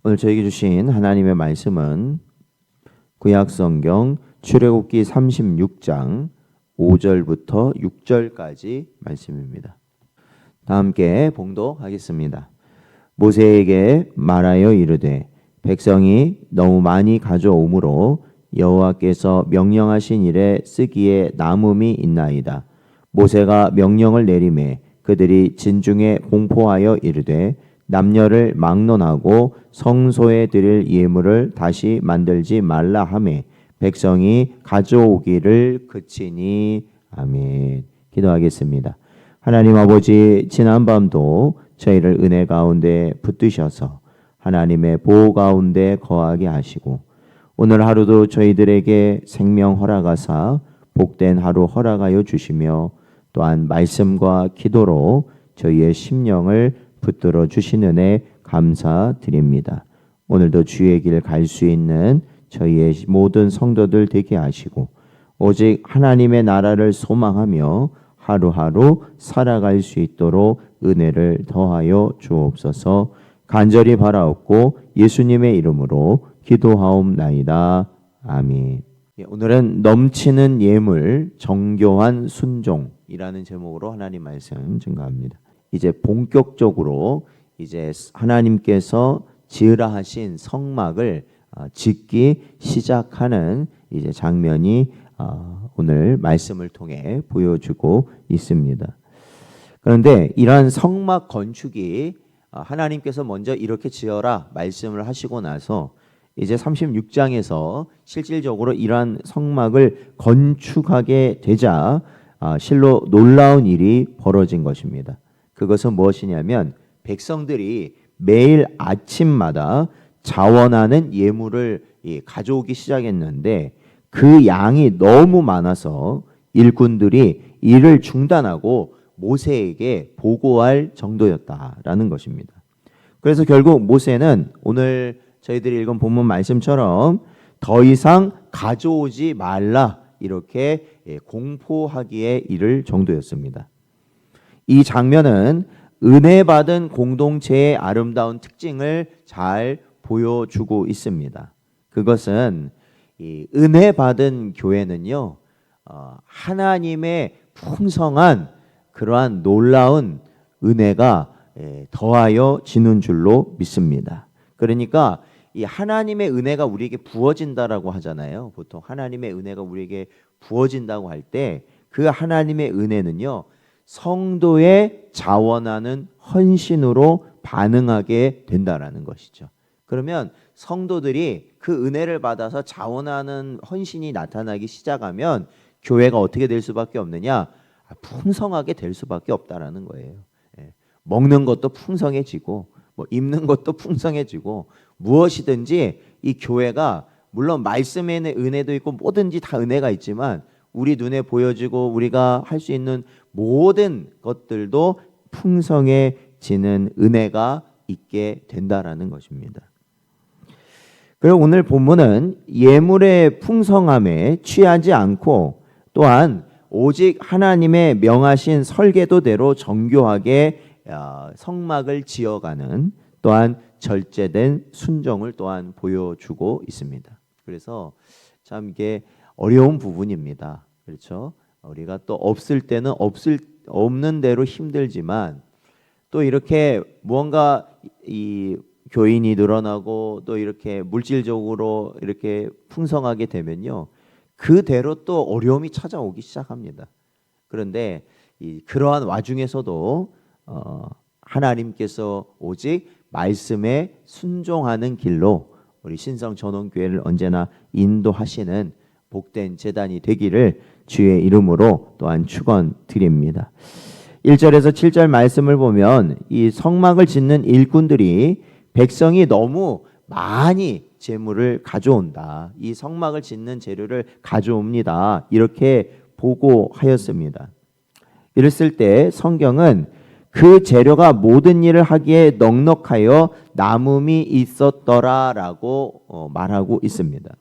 오늘 저에게 주신 하나님의 말씀은 구약성경 출애굽기 36장 5절부터 6절까지 말씀입니다. 다 함께 봉독하겠습니다. 모세에게 말하여 이르되 백성이 너무 많이 가져오므로 여호와께서 명령하신 일에 쓰기에 남음이 있나이다. 모세가 명령을 내리매 그들이 진중에 공포하여 이르되 남녀를 막론하고 성소에 드릴 예물을 다시 만들지 말라 하매 백성이 가져오기를 그치니. 아멘. 기도하겠습니다. 하나님 아버지, 지난밤도 저희를 은혜 가운데 붙드셔서 하나님의 보호 가운데 거하게 하시고 오늘 하루도 저희들에게 생명 허락하사 복된 하루 허락하여 주시며 또한 말씀과 기도로 저희의 심령을 붙들어 주신 은혜 감사드립니다. 오늘도 주의 길 갈 수 있는 저희의 모든 성도들 되게 하시고 오직 하나님의 나라를 소망하며 하루하루 살아갈 수 있도록 은혜를 더하여 주옵소서. 간절히 바라옵고 예수님의 이름으로 기도하옵나이다. 아멘. 오늘은 넘치는 예물, 정교한 순종이라는 제목으로 하나님 말씀 증거합니다. 이제 본격적으로 이제 하나님께서 지으라 하신 성막을 짓기 시작하는 이제 장면이 오늘 말씀을 통해 보여주고 있습니다. 그런데 이러한 성막 건축이 하나님께서 먼저 이렇게 지어라 말씀을 하시고 나서 이제 36장에서 실질적으로 이러한 성막을 건축하게 되자 실로 놀라운 일이 벌어진 것입니다. 그것은 무엇이냐면 백성들이 매일 아침마다 자원하는 예물을 가져오기 시작했는데 그 양이 너무 많아서 일꾼들이 일을 중단하고 모세에게 보고할 정도였다라는 것입니다. 그래서 결국 모세는 오늘 저희들이 읽은 본문 말씀처럼 더 이상 가져오지 말라 이렇게 공포하기에 이를 정도였습니다. 이 장면은 은혜 받은 공동체의 아름다운 특징을 잘 보여주고 있습니다. 그것은 이 은혜 받은 교회는요, 하나님의 풍성한 그러한 놀라운 은혜가 더하여 지는 줄로 믿습니다. 그러니까 이 하나님의 은혜가 우리에게 부어진다라고 하잖아요. 보통 하나님의 은혜가 우리에게 부어진다고 할 때 그 하나님의 은혜는요, 성도의 자원하는 헌신으로 반응하게 된다라는 것이죠. 그러면 성도들이 그 은혜를 받아서 자원하는 헌신이 나타나기 시작하면 교회가 어떻게 될 수밖에 없느냐? 풍성하게 될 수밖에 없다라는 거예요. 먹는 것도 풍성해지고 입는 것도 풍성해지고 무엇이든지 이 교회가 물론 말씀의 은혜도 있고 뭐든지 다 은혜가 있지만 우리 눈에 보여지고 우리가 할 수 있는 모든 것들도 풍성해지는 은혜가 있게 된다라는 것입니다. 그리고 오늘 본문은 예물의 풍성함에 취하지 않고 또한 오직 하나님의 명하신 설계도대로 정교하게 성막을 지어가는 또한 절제된 순종을 또한 보여주고 있습니다. 그래서 참 이게 어려운 부분입니다. 그렇죠? 우리가 또 없을 때는 없는 대로 힘들지만 또 이렇게 무언가 이 교인이 늘어나고 또 이렇게 물질적으로 이렇게 풍성하게 되면요, 그대로 또 어려움이 찾아오기 시작합니다. 그런데 그러한 와중에서도 하나님께서 오직 말씀에 순종하는 길로 우리 신성전원교회를 언제나 인도하시는 복된 제단이 되기를 주의 이름으로 또한 축원드립니다. 1절에서 7절 말씀을 보면 이 성막을 짓는 일꾼들이 백성이 너무 많이 재물을 가져온다, 이 성막을 짓는 재료를 가져옵니다, 이렇게 보고하였습니다. 이랬을 때 성경은 그 재료가 모든 일을 하기에 넉넉하여 남음이 있었더라라고 말하고 있습니다.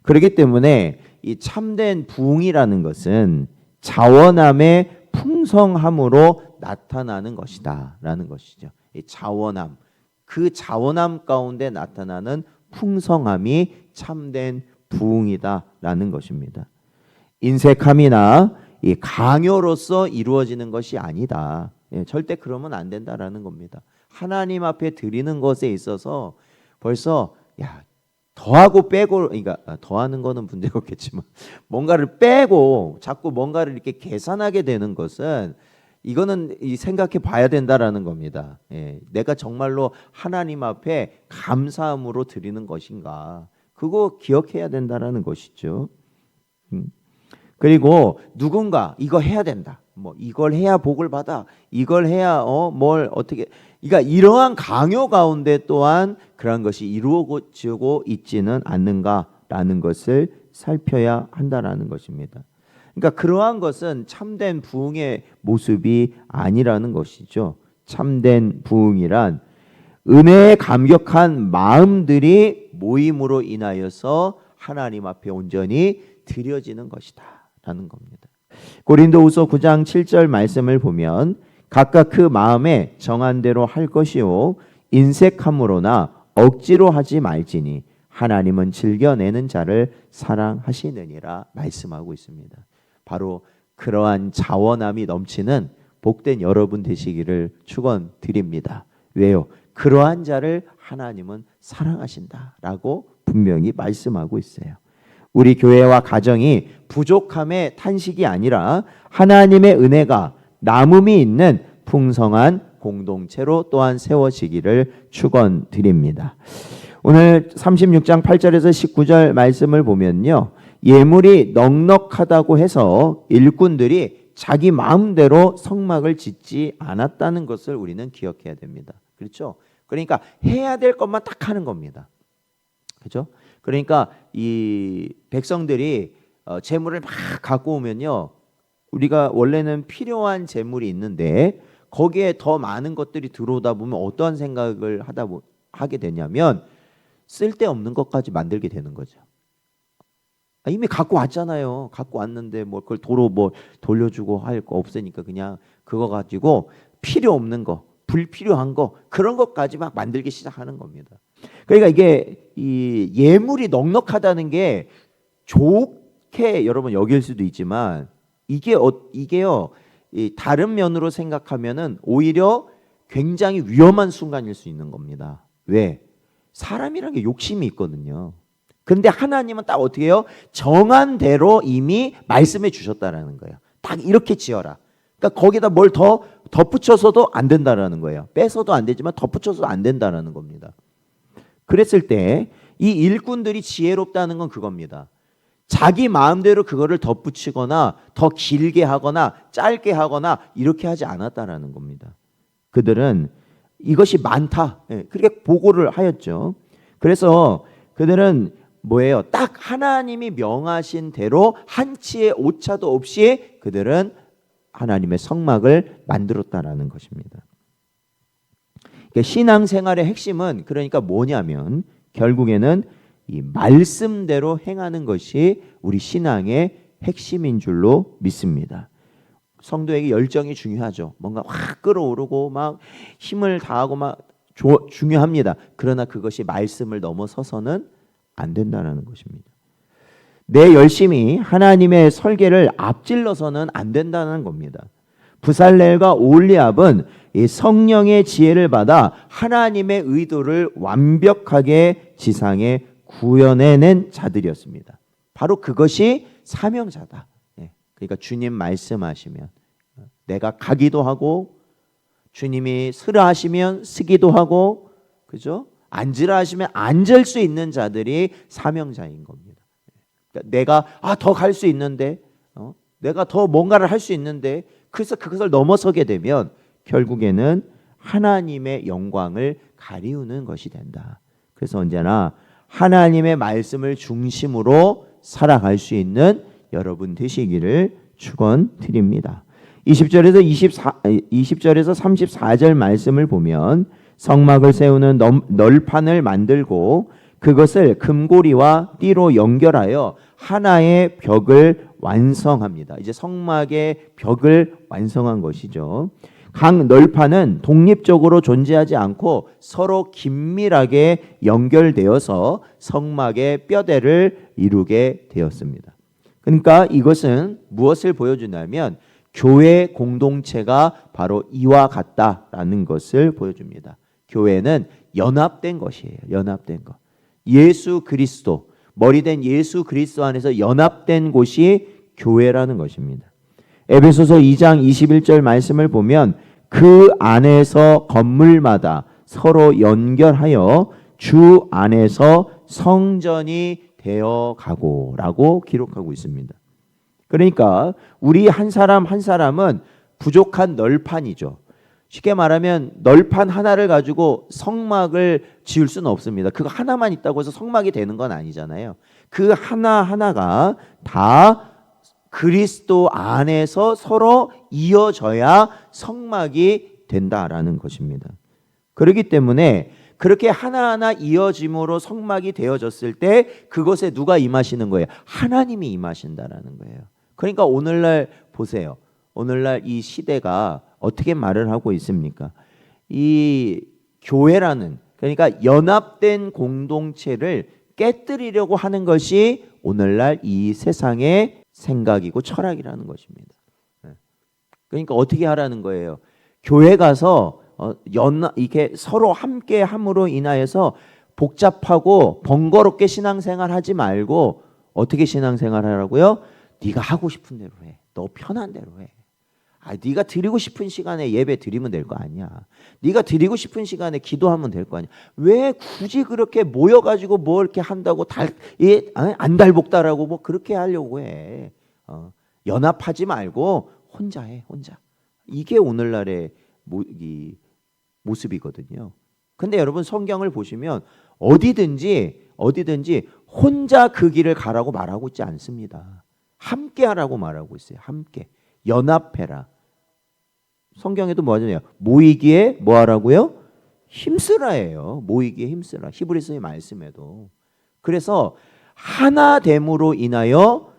그렇기 때문에 이 참된 부흥이라는 것은 자원함의 풍성함으로 나타나는 것이다라는 것이죠. 이 자원함, 그 자원함 가운데 나타나는 풍성함이 참된 부흥이다라는 것입니다. 인색함이나 이 강요로서 이루어지는 것이 아니다. 절대 그러면 안 된다라는 겁니다. 하나님 앞에 드리는 것에 있어서 벌써 더하고 빼고, 그러니까 더하는 거는 문제가 없겠지만 뭔가를 빼고 자꾸 뭔가를 이렇게 계산하게 되는 것은 이거는 생각해 봐야 된다라는 겁니다. 내가 정말로 하나님 앞에 감사함으로 드리는 것인가, 그거 기억해야 된다라는 것이죠. 그리고 누군가 이거 해야 된다, 뭐 이걸 해야 복을 받아, 이걸 해야 뭘 어떻게, 그러니까 이러한 강요 가운데 또한 그런 것이 이루어지고 있지는 않는가라는 것을 살펴야 한다라는 것입니다. 그러니까 그러한 것은 참된 부흥의 모습이 아니라는 것이죠. 참된 부흥이란 은혜에 감격한 마음들이 모임으로 인하여서 하나님 앞에 온전히 드려지는 것이다 라는 겁니다. 고린도후서 9장 7절 말씀을 보면 각각 그 마음에 정한 대로 할 것이요 인색함으로나 억지로 하지 말지니 하나님은 즐겨내는 자를 사랑하시느니라 말씀하고 있습니다. 바로 그러한 자원함이 넘치는 복된 여러분 되시기를 축원드립니다. 왜요? 그러한 자를 하나님은 사랑하신다라고 분명히 말씀하고 있어요. 우리 교회와 가정이 부족함의 탄식이 아니라 하나님의 은혜가 남음이 있는 풍성한 공동체로 또한 세워지기를 축원드립니다. 오늘 36장 8절에서 19절 말씀을 보면요, 예물이 넉넉하다고 해서 일꾼들이 자기 마음대로 성막을 짓지 않았다는 것을 우리는 기억해야 됩니다. 그렇죠? 그러니까 해야 될 것만 딱 하는 겁니다. 그렇죠? 그러니까 이 백성들이 재물을 막 갖고 오면요, 우리가 원래는 필요한 재물이 있는데 거기에 더 많은 것들이 들어오다 보면 어떠한 생각을 하게 되냐면 쓸데없는 것까지 만들게 되는 거죠. 이미 갖고 왔잖아요. 갖고 왔는데 뭐 그걸 도로 뭐 돌려주고 할 거 없으니까 그냥 그거 가지고 필요 없는 거, 불필요한 거, 그런 것까지 막 만들기 시작하는 겁니다. 그러니까 이게 이 예물이 넉넉하다는 게 좋게 여러분 여길 수도 있지만 이게요, 이 다른 면으로 생각하면은 오히려 굉장히 위험한 순간일 수 있는 겁니다. 왜? 사람이라는 게 욕심이 있거든요. 그런데 하나님은 딱 어떻게 해요? 정한 대로 이미 말씀해 주셨다라는 거예요. 딱 이렇게 지어라. 그러니까 거기다 뭘 더 덧붙여서도 안 된다라는 거예요. 빼서도 안 되지만 덧붙여서도 안 된다라는 겁니다. 그랬을 때 이 일꾼들이 지혜롭다는 건 그겁니다. 자기 마음대로 그거를 덧붙이거나 더 길게 하거나 짧게 하거나 이렇게 하지 않았다라는 겁니다. 그들은 이것이 많다, 그렇게 보고를 하였죠. 그래서 그들은 뭐예요? 딱 하나님이 명하신 대로 한치의 오차도 없이 그들은 하나님의 성막을 만들었다라는 것입니다. 그러니까 신앙생활의 핵심은 그러니까 뭐냐면 결국에는 이 말씀대로 행하는 것이 우리 신앙의 핵심인 줄로 믿습니다. 성도에게 열정이 중요하죠. 뭔가 확 끌어오르고 막 힘을 다하고 막 중요합니다. 그러나 그것이 말씀을 넘어서서는 안 된다는 것입니다. 내 열심히 하나님의 설계를 앞질러서는 안 된다는 겁니다. 부살렐과 오홀리압은 이 성령의 지혜를 받아 하나님의 의도를 완벽하게 지상에 구현해낸 자들이었습니다. 바로 그것이 사명자다. 그러니까 주님 말씀하시면 내가 가기도 하고, 주님이 쓰라 하시면 쓰기도 하고, 그죠? 앉으라 하시면 앉을 수 있는 자들이 사명자인 겁니다. 그러니까 내가 더 갈 수 있는데, 내가 더 뭔가를 할 수 있는데, 그래서 그것을 넘어서게 되면 결국에는 하나님의 영광을 가리우는 것이 된다. 그래서 언제나 하나님의 말씀을 중심으로 살아갈 수 있는 여러분 되시기를 축원드립니다. 20절에서 34절 말씀을 보면 성막을 세우는 널판을 만들고 그것을 금고리와 띠로 연결하여 하나의 벽을 완성합니다. 이제 성막의 벽을 완성한 것이죠. 각 널판은 독립적으로 존재하지 않고 서로 긴밀하게 연결되어서 성막의 뼈대를 이루게 되었습니다. 그러니까 이것은 무엇을 보여주냐면 교회 공동체가 바로 이와 같다라는 것을 보여줍니다. 교회는 연합된 것이에요. 연합된 것. 예수 그리스도, 머리된 예수 그리스도 안에서 연합된 곳이 교회라는 것입니다. 에베소서 2장 21절 말씀을 보면 그 안에서 건물마다 서로 연결하여 주 안에서 성전이 되어 가고라고 기록하고 있습니다. 그러니까 우리 한 사람 한 사람은 부족한 널판이죠. 쉽게 말하면 널판 하나를 가지고 성막을 지을 수는 없습니다. 그거 하나만 있다고 해서 성막이 되는 건 아니잖아요. 그 하나하나가 다 그리스도 안에서 서로 이어져야 성막이 된다라는 것입니다. 그렇기 때문에 그렇게 하나하나 이어짐으로 성막이 되어졌을 때 그것에 누가 임하시는 거예요? 하나님이 임하신다라는 거예요. 그러니까 오늘날 보세요. 오늘날 이 시대가 어떻게 말을 하고 있습니까? 이 교회라는, 그러니까 연합된 공동체를 깨뜨리려고 하는 것이 오늘날 이 세상의 생각이고 철학이라는 것입니다. 그러니까 어떻게 하라는 거예요? 교회 가서 이렇게 서로 함께 함으로 인하여서 복잡하고 번거롭게 신앙생활 하지 말고 어떻게 신앙생활 하라고요? 네가 하고 싶은 대로 해. 너 편한 대로 해. 네가 드리고 싶은 시간에 예배 드리면 될 거 아니야. 네가 드리고 싶은 시간에 기도하면 될 거 아니야. 왜 굳이 그렇게 모여가지고 뭐 이렇게 한다고 안달복달하고 뭐 그렇게 하려고 해. 연합하지 말고 혼자 해. 혼자. 이게 오늘날의 모습이거든요. 근데 여러분 성경을 보시면 어디든지 혼자 그 길을 가라고 말하고 있지 않습니다. 함께 하라고 말하고 있어요. 함께. 연합해라. 성경에도 뭐 하잖아요. 모이기에 뭐 하라고요? 힘쓰라예요. 모이기에 힘쓰라. 히브리서의 말씀에도. 그래서 하나됨으로 인하여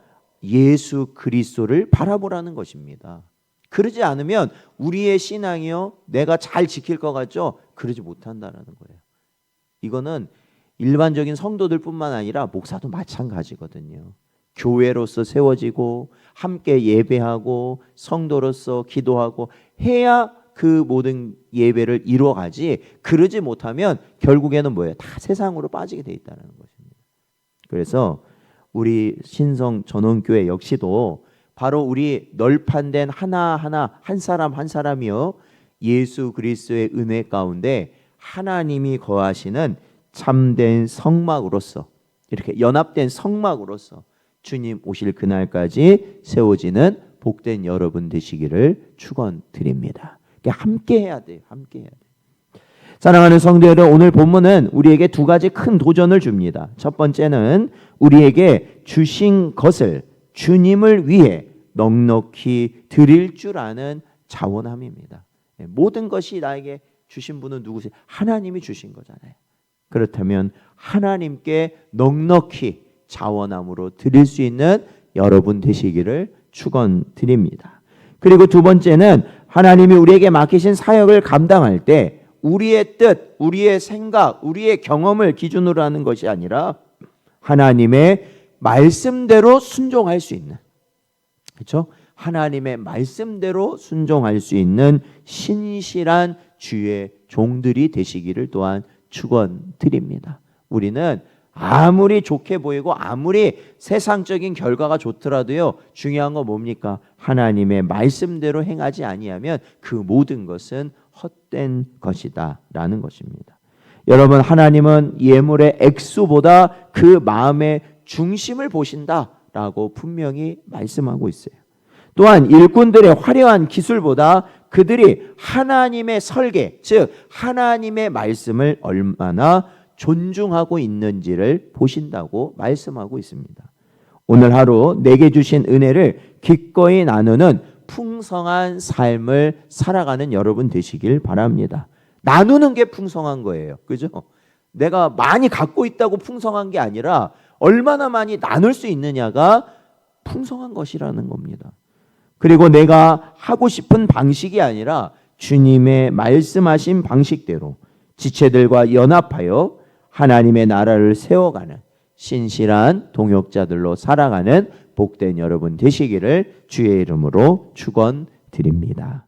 예수 그리스도를 바라보라는 것입니다. 그러지 않으면 우리의 신앙이요, 내가 잘 지킬 것 같죠? 그러지 못한다라는 거예요. 이거는 일반적인 성도들뿐만 아니라 목사도 마찬가지거든요. 교회로서 세워지고 함께 예배하고 성도로서 기도하고 해야 그 모든 예배를 이루어가지, 그러지 못하면 결국에는 뭐예요? 다 세상으로 빠지게 돼 있다는 것입니다. 그래서 우리 신성 전원교회 역시도 바로 우리 널판된 하나하나 한 사람 한 사람이요, 예수 그리스도의 은혜 가운데 하나님이 거하시는 참된 성막으로서, 이렇게 연합된 성막으로서 주님 오실 그날까지 세워지는 복된 여러분 되시기를 축원드립니다. 함께 해야 돼요. 함께 해야 돼요. 사랑하는 성도 여러분, 오늘 본문은 우리에게 두 가지 큰 도전을 줍니다. 첫 번째는 우리에게 주신 것을 주님을 위해 넉넉히 드릴 줄 아는 자원함입니다. 모든 것이 나에게 주신 분은 누구세요? 하나님이 주신 거잖아요. 그렇다면 하나님께 넉넉히 자원함으로 드릴 수 있는 여러분 되시기를 축원드립니다. 그리고 두 번째는 하나님이 우리에게 맡기신 사역을 감당할 때 우리의 뜻, 우리의 생각, 우리의 경험을 기준으로 하는 것이 아니라 하나님의 말씀대로 순종할 수 있는, 그렇죠? 하나님의 말씀대로 순종할 수 있는 신실한 주의 종들이 되시기를 또한 축원드립니다. 우리는 아무리 좋게 보이고 아무리 세상적인 결과가 좋더라도요, 중요한 건 뭡니까? 하나님의 말씀대로 행하지 아니하면 그 모든 것은 헛된 것이다 라는 것입니다. 여러분, 하나님은 예물의 액수보다 그 마음의 중심을 보신다라고 분명히 말씀하고 있어요. 또한 일꾼들의 화려한 기술보다 그들이 하나님의 설계, 즉 하나님의 말씀을 얼마나 존중하고 있는지를 보신다고 말씀하고 있습니다. 오늘 하루 내게 주신 은혜를 기꺼이 나누는 풍성한 삶을 살아가는 여러분 되시길 바랍니다. 나누는 게 풍성한 거예요. 그죠? 내가 많이 갖고 있다고 풍성한 게 아니라 얼마나 많이 나눌 수 있느냐가 풍성한 것이라는 겁니다. 그리고 내가 하고 싶은 방식이 아니라 주님의 말씀하신 방식대로 지체들과 연합하여 하나님의 나라를 세워가는 신실한 동역자들로 살아가는 복된 여러분 되시기를 주의 이름으로 축원드립니다.